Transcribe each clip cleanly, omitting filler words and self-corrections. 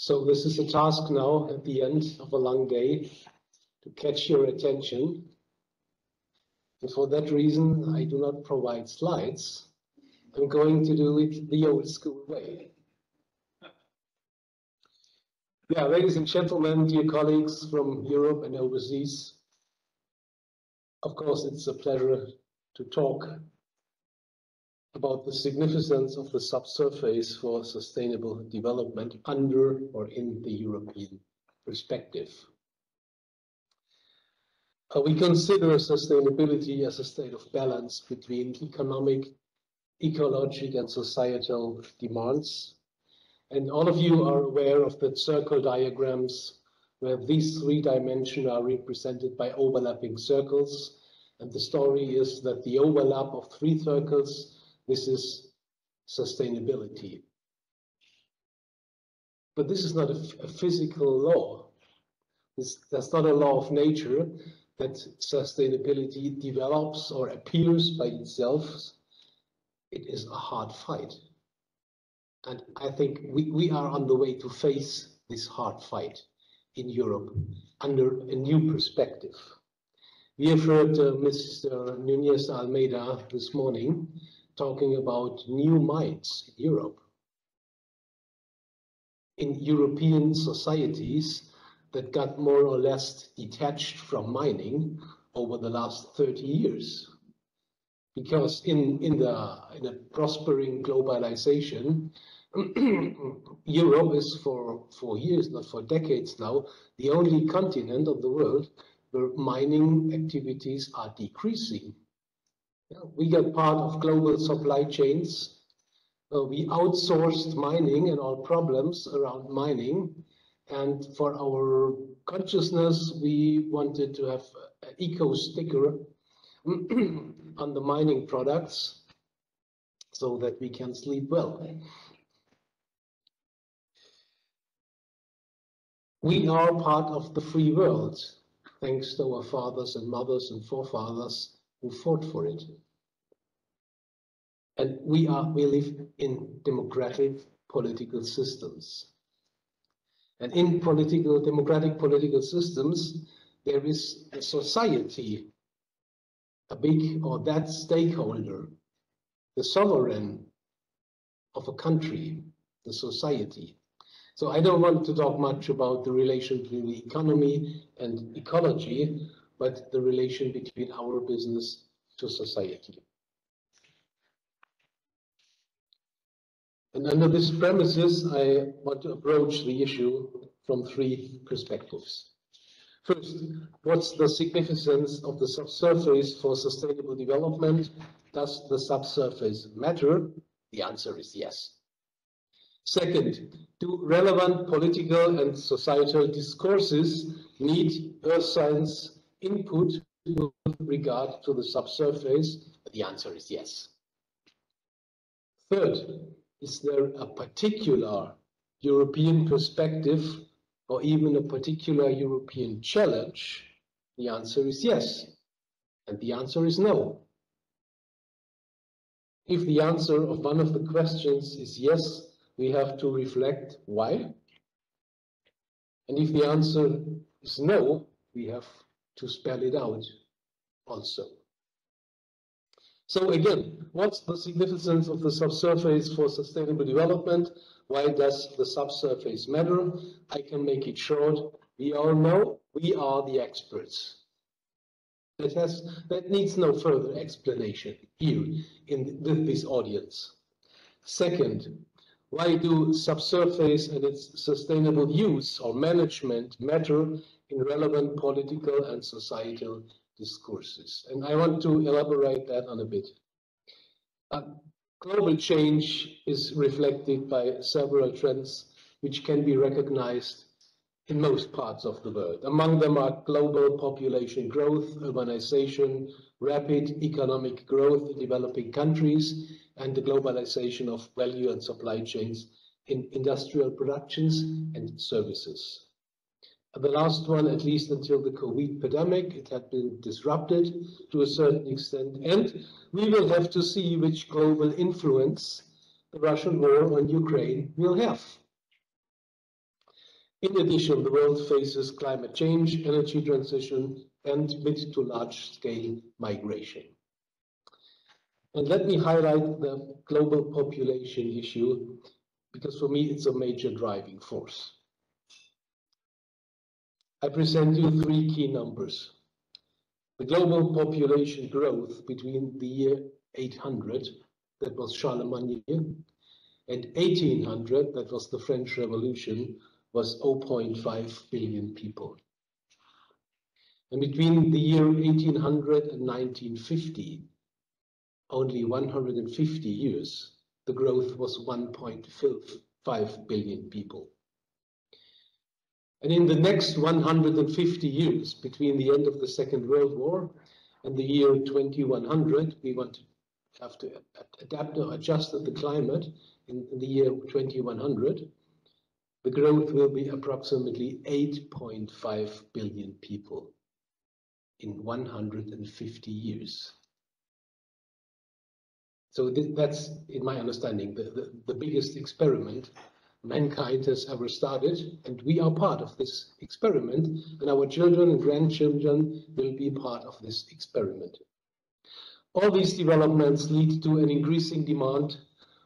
So this is a task now at the end of a long day to catch your attention. And for that reason, I do not provide slides. I'm going to do it the old school way. Yeah, ladies and gentlemen, dear colleagues from Europe and overseas, of course, it's a pleasure to talk about the significance of the subsurface for sustainable development under or in the European perspective. We consider sustainability as a state of balance between economic, ecologic, and societal demands. And all of you are aware of the circle diagrams where these three dimensions are represented by overlapping circles. And the story is that the overlap of three circles, this is sustainability. But this is not a physical law. That's not a law of nature that sustainability develops or appears by itself. It is a hard fight. And I think we are on the way to face this hard fight in Europe under a new perspective. We have heard Mr. Núñez Almeida this morning talking about new mines in Europe. In European societies that got more or less detached from mining over the last 30 years. Because in a prospering globalization, Europe is for years, not for decades now, the only continent of the world where mining activities are decreasing. We got part of global supply chains. We outsourced mining and all problems around mining. And for our consciousness, we wanted to have an eco sticker on the mining products so that we can sleep well. We are part of the free world, thanks to our fathers and mothers and forefathers who fought for it. And we live in democratic political systems. And in democratic political systems, there is a society, a big or that stakeholder, the sovereign of a country, the society. So I don't want to talk much about the relation between the economy and ecology, but the relation between our business to society. And under these premises, I want to approach the issue from three perspectives. First, what's the significance of the subsurface for sustainable development? Does the subsurface matter? The answer is yes. Second, do relevant political and societal discourses need earth science input with regard to the subsurface? The answer is yes. Third, is there a particular European perspective or even a particular European challenge? The answer is yes. And the answer is no. If the answer of one of the questions is yes, we have to reflect why. And if the answer is no, we have to spell it out also. So again, what's the significance of the subsurface for sustainable development? Why does the subsurface matter? I can make it short. We all know we are the experts. That needs no further explanation here in this audience. Second, why do subsurface and its sustainable use or management matter in relevant political and societal discourses? And I want to elaborate that on a bit. Global change is reflected by several trends which can be recognized in most parts of the world. Among them are global population growth, urbanization, rapid economic growth in developing countries, and the globalization of value and supply chains in industrial productions and services. The last one, at least until the COVID pandemic, it had been disrupted to a certain extent, and we will have to see which global influence the Russian war on Ukraine will have. In addition, the world faces climate change, energy transition, and mid to large-scale migration. And let me highlight the global population issue, because for me it's a major driving force. I present you three key numbers. The global population growth between the year 800, that was Charlemagne, and 1800, that was the French Revolution, was 0.5 billion people. And between the year 1800 and 1950, only 150 years, the growth was 1.5 billion people. And in the next 150 years, between the end of the Second World War and the year 2100, we have to adapt or adjust the climate. In the year 2100, the growth will be approximately 8.5 billion people in 150 years. So that's, in my understanding, the biggest experiment mankind has ever started, and we are part of this experiment, and our children and grandchildren will be part of this experiment. All these developments lead to an increasing demand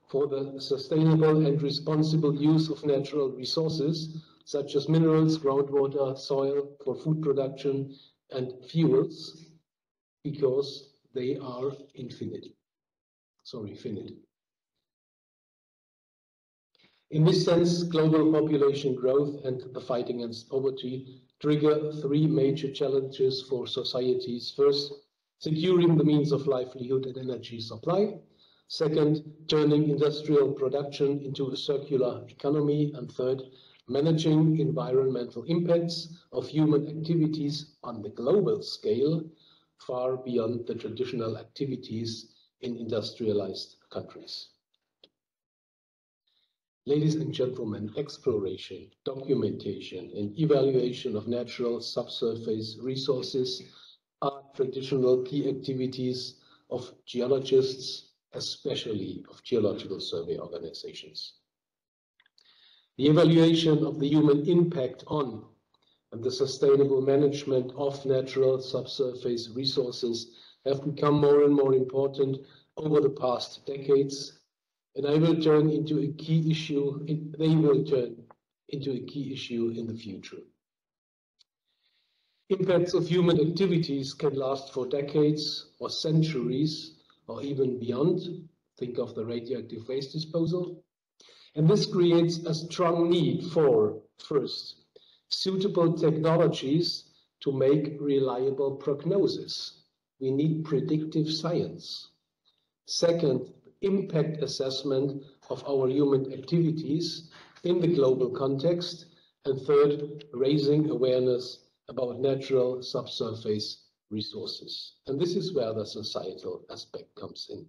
for the sustainable and responsible use of natural resources, such as minerals, groundwater, soil for food production, and fuels, because they are finite. In this sense, global population growth and the fight against poverty trigger three major challenges for societies. First, securing the means of livelihood and energy supply. Second, turning industrial production into a circular economy. And third, managing environmental impacts of human activities on the global scale, far beyond the traditional activities in industrialized countries. Ladies and gentlemen, exploration, documentation, and evaluation of natural subsurface resources are traditional key activities of geologists, especially of geological survey organizations. The evaluation of the human impact on and the sustainable management of natural subsurface resources have become more and more important over the past decades, and they will turn into a key issue in the future. Impacts of human activities can last for decades or centuries or even beyond. Think of the radioactive waste disposal. And this creates a strong need for, first, suitable technologies to make reliable prognosis. We need predictive science. Second, impact assessment of our human activities in the global context. And third, raising awareness about natural subsurface resources. And this is where the societal aspect comes in.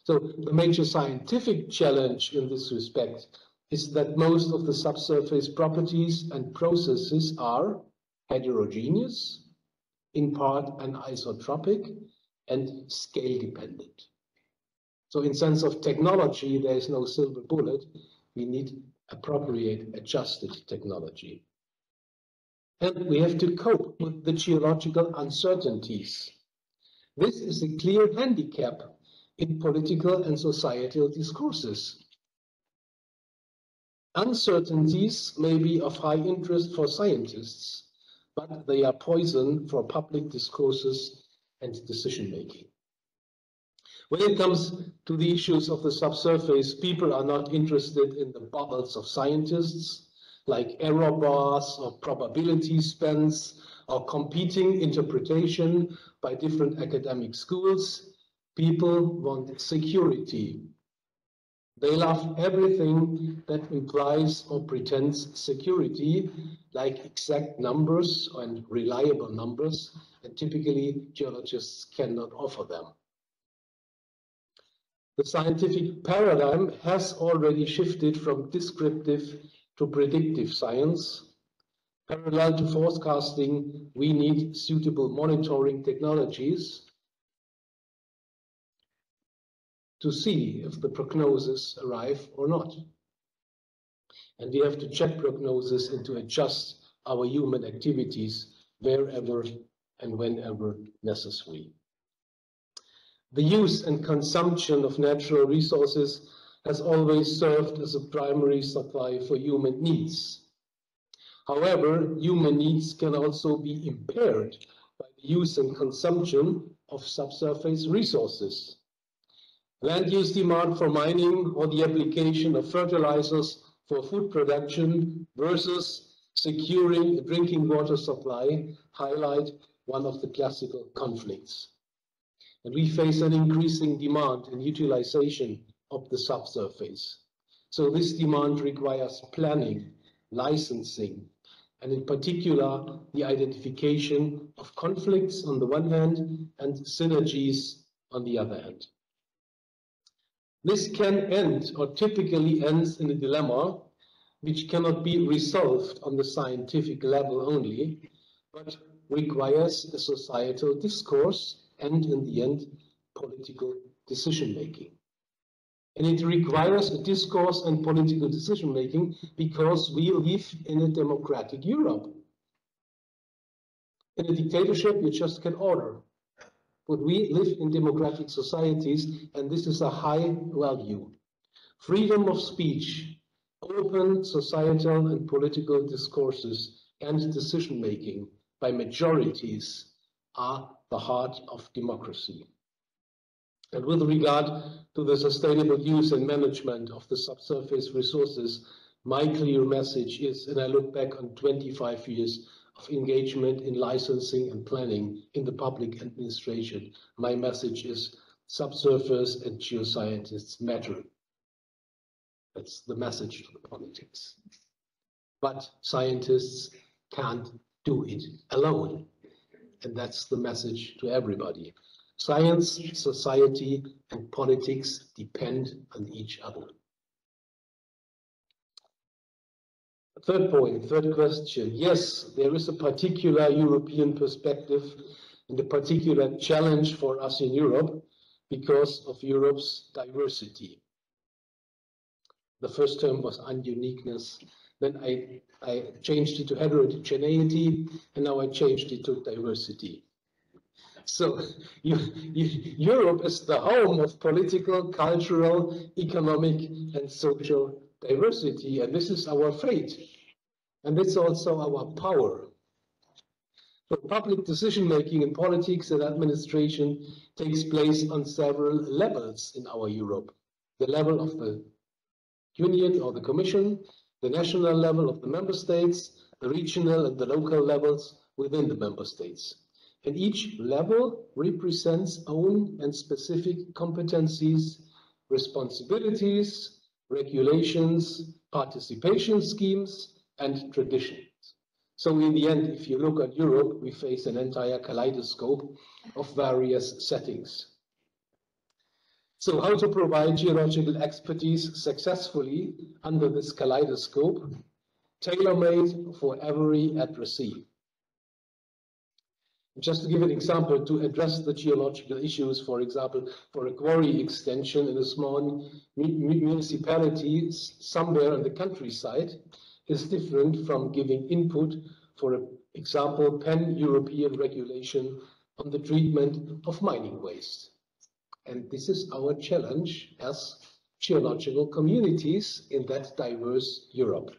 So the major scientific challenge in this respect is that most of the subsurface properties and processes are heterogeneous, in part anisotropic, and scale dependent. So in sense of technology, there is no silver bullet. We need appropriate adjusted technology. And we have to cope with the geological uncertainties. This is a clear handicap in political and societal discourses. Uncertainties may be of high interest for scientists, but they are poison for public discourses and decision-making. When it comes to the issues of the subsurface, people are not interested in the bubbles of scientists, like error bars or probability spans or competing interpretation by different academic schools. People want security. They love everything that implies or pretends security, like exact numbers and reliable numbers, and typically geologists cannot offer them. The scientific paradigm has already shifted from descriptive to predictive science. Parallel to forecasting, we need suitable monitoring technologies to see if the prognosis arrive or not. And we have to check prognosis and to adjust our human activities wherever and whenever necessary. The use and consumption of natural resources has always served as a primary supply for human needs. However, human needs can also be impaired by the use and consumption of subsurface resources. Land use demand for mining or the application of fertilizers for food production versus securing a drinking water supply highlight one of the classical conflicts. And we face an increasing demand and utilization of the subsurface. So this demand requires planning, licensing, and in particular, the identification of conflicts on the one hand and synergies on the other hand. This can end, or typically ends, in a dilemma which cannot be resolved on the scientific level only, but requires a societal discourse and, in the end, political decision-making. And it requires a discourse and political decision-making because we live in a democratic Europe. In a dictatorship, you just can order. But we live in democratic societies, and this is a high value. Freedom of speech, open societal and political discourses, and decision-making by majorities are the heart of democracy. And with regard to the sustainable use and management of the subsurface resources, my clear message is, and I look back on 25 years of engagement in licensing and planning in the public administration, my message is subsurface and geoscientists matter. That's the message to the politics. But scientists can't do it alone. And that's the message to everybody. Science, society, and politics depend on each other. Third point, third question. Yes, there is a particular European perspective and a particular challenge for us in Europe because of Europe's diversity. The first term was ununiqueness. Then I changed it to heterogeneity, and now I changed it to diversity. So Europe is the home of political, cultural, economic, and social diversity, and this is our fate. And it's also our power. So public decision-making in politics and administration takes place on several levels in our Europe. The level of the Union or the Commission, the national level of the member states, the regional and the local levels within the member states. And each level represents own and specific competencies, responsibilities, regulations, participation schemes, and traditions. So in the end, if you look at Europe, we face an entire kaleidoscope of various settings. So how to provide geological expertise successfully under this kaleidoscope, tailor-made for every addressee. Just to give an example, to address the geological issues, for example, for a quarry extension in a small municipality somewhere in the countryside, is different from giving input for example, pan-European regulation on the treatment of mining waste. And this is our challenge as geological communities in that diverse Europe.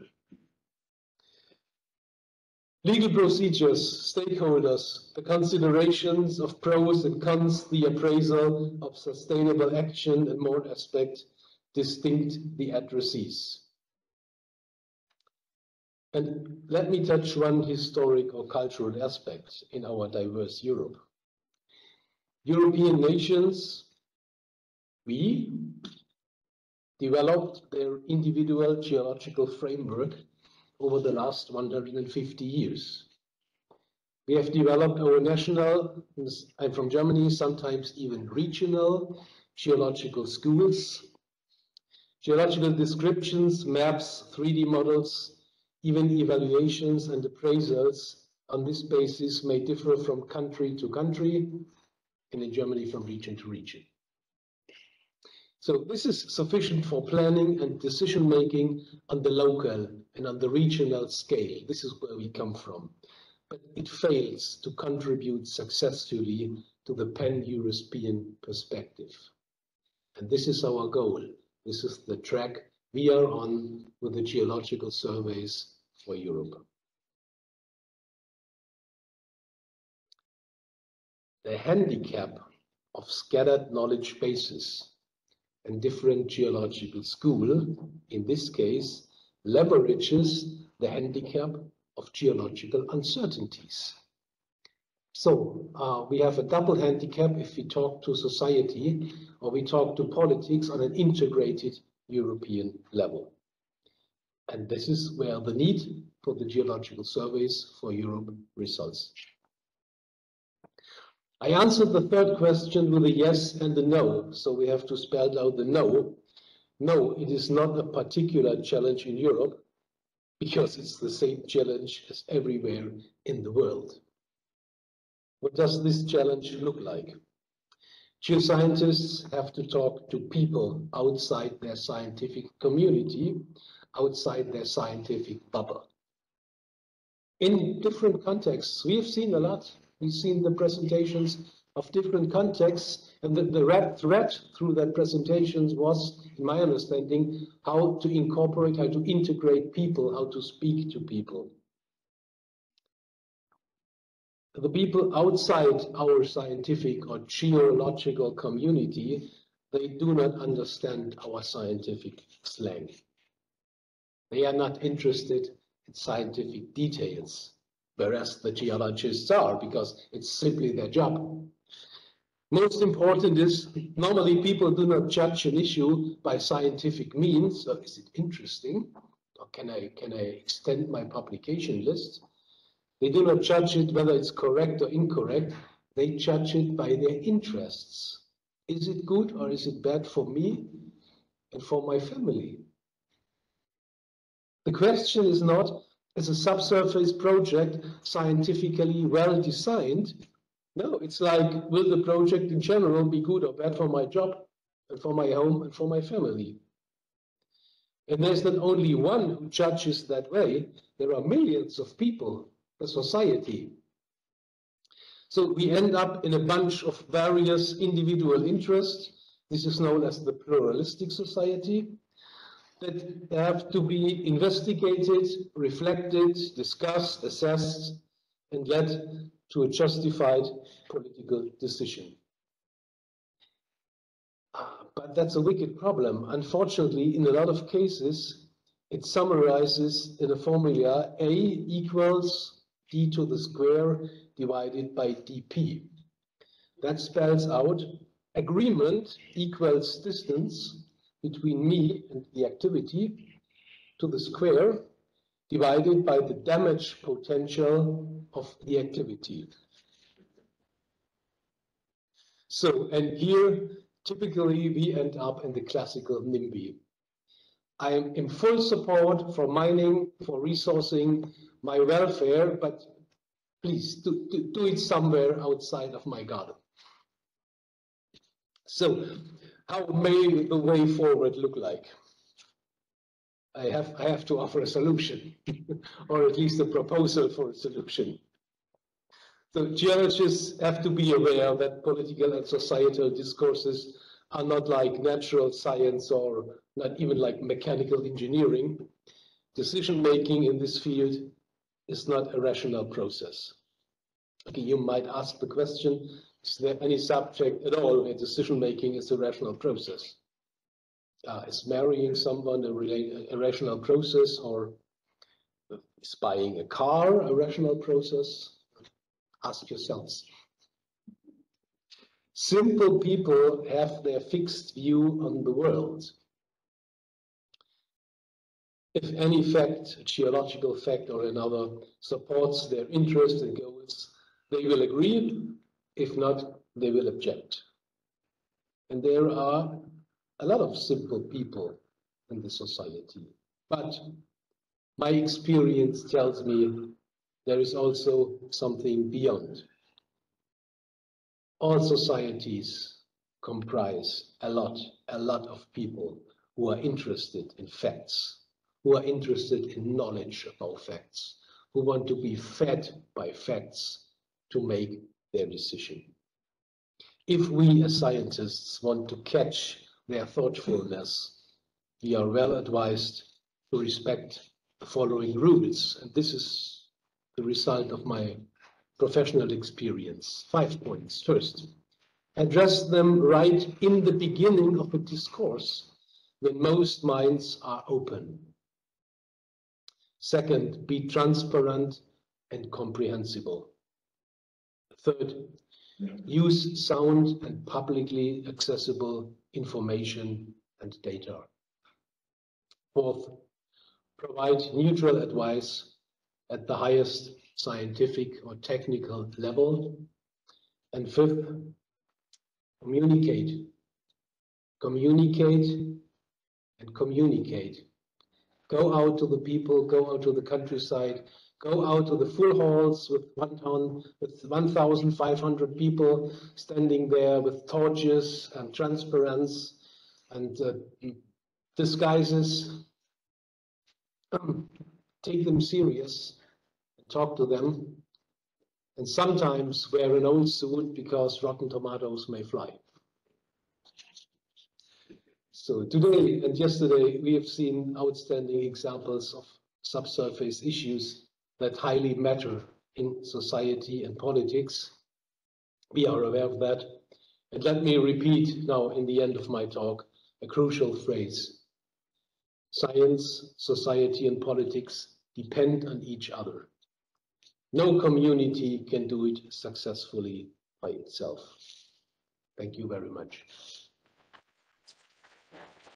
Legal procedures, stakeholders, the considerations of pros and cons, the appraisal of sustainable action, and more aspects distinct the addressees. And let me touch one historic or cultural aspect in our diverse Europe. European nations, we developed their individual geological framework over the last 150 years. We have developed our national, I'm from Germany, sometimes even regional geological schools, geological descriptions, maps, 3D models, even evaluations and appraisals on this basis may differ from country to country, and in Germany from region to region. So this is sufficient for planning and decision-making on the local and on the regional scale. This is where we come from. But it fails to contribute successfully to the pan-European perspective. And this is our goal. This is the track we are on with the geological surveys for Europe. The handicap of scattered knowledge bases and different geological school, in this case, leverages the handicap of geological uncertainties. So we have a double handicap if we talk to society or we talk to politics on an integrated European level. And this is where the need for the geological surveys for Europe results. I answered the third question with a yes and a no, so we have to spell out the no. No, it is not a particular challenge in Europe because it's the same challenge as everywhere in the world. What does this challenge look like? Geoscientists have to talk to people outside their scientific community, outside their scientific bubble. In different contexts, we have seen a lot. We've seen the presentations of different contexts, and the red thread through that presentations was, in my understanding, how to incorporate, how to integrate people, how to speak to people. The people outside our scientific or geological community, they do not understand our scientific slang. They are not interested in scientific details, whereas the geologists are, because it's simply their job. Most important is, normally people do not judge an issue by scientific means. So is it interesting? Or can I extend my publication list? They do not judge it whether it's correct or incorrect. They judge it by their interests. Is it good or is it bad for me and for my family? The question is not, is a subsurface project scientifically well designed? No, it's like, will the project in general be good or bad for my job and for my home and for my family? And there's not only one who judges that way, there are millions of people, the society. So we end up in a bunch of various individual interests. This is known as the pluralistic society, that have to be investigated, reflected, discussed, assessed, and led to a justified political decision. But that's a wicked problem. Unfortunately, in a lot of cases, it summarizes in a formula A equals d to the square divided by dp. That spells out agreement equals distance between me and the activity to the square divided by the damage potential of the activity. So, and here, typically we end up in the classical NIMBY. I am in full support for mining, for resourcing, my welfare, but please do it somewhere outside of my garden. So, how may the way forward look like? I have to offer a solution, or at least a proposal for a solution. So geologists have to be aware that political and societal discourses are not like natural science or not even like mechanical engineering. Decision-making in this field is not a rational process. Okay, you might ask the question, is there any subject at all where decision-making is a rational process? Is marrying someone a rational process, or is buying a car a rational process? Ask yourselves. Simple people have their fixed view on the world. If any fact, a geological fact or another, supports their interests and goals, they will agree. If not, they will object. And there are a lot of simple people in the society. But my experience tells me there is also something beyond. All societies comprise a lot of people who are interested in facts, who are interested in knowledge about facts, who want to be fed by facts to make their decision. If we as scientists want to catch their thoughtfulness, we are well advised to respect the following rules, and this is the result of my professional experience. 5 points. First, address them right in the beginning of a discourse when most minds are open. Second, be transparent and comprehensible. Third, use sound and publicly accessible information and data. Fourth, provide neutral advice at the highest scientific or technical level. And fifth, communicate. Communicate and communicate. Go out to the people, go out to the countryside, go out to the full halls with 1,500 people standing there with torches and transparents and disguises. Take them serious, talk to them, and sometimes wear an old suit because rotten tomatoes may fly. So today and yesterday, we have seen outstanding examples of subsurface issues that highly matter in society and politics. We are aware of that. And let me repeat now in the end of my talk, a crucial phrase. Science, society, and politics depend on each other. No community can do it successfully by itself. Thank you very much.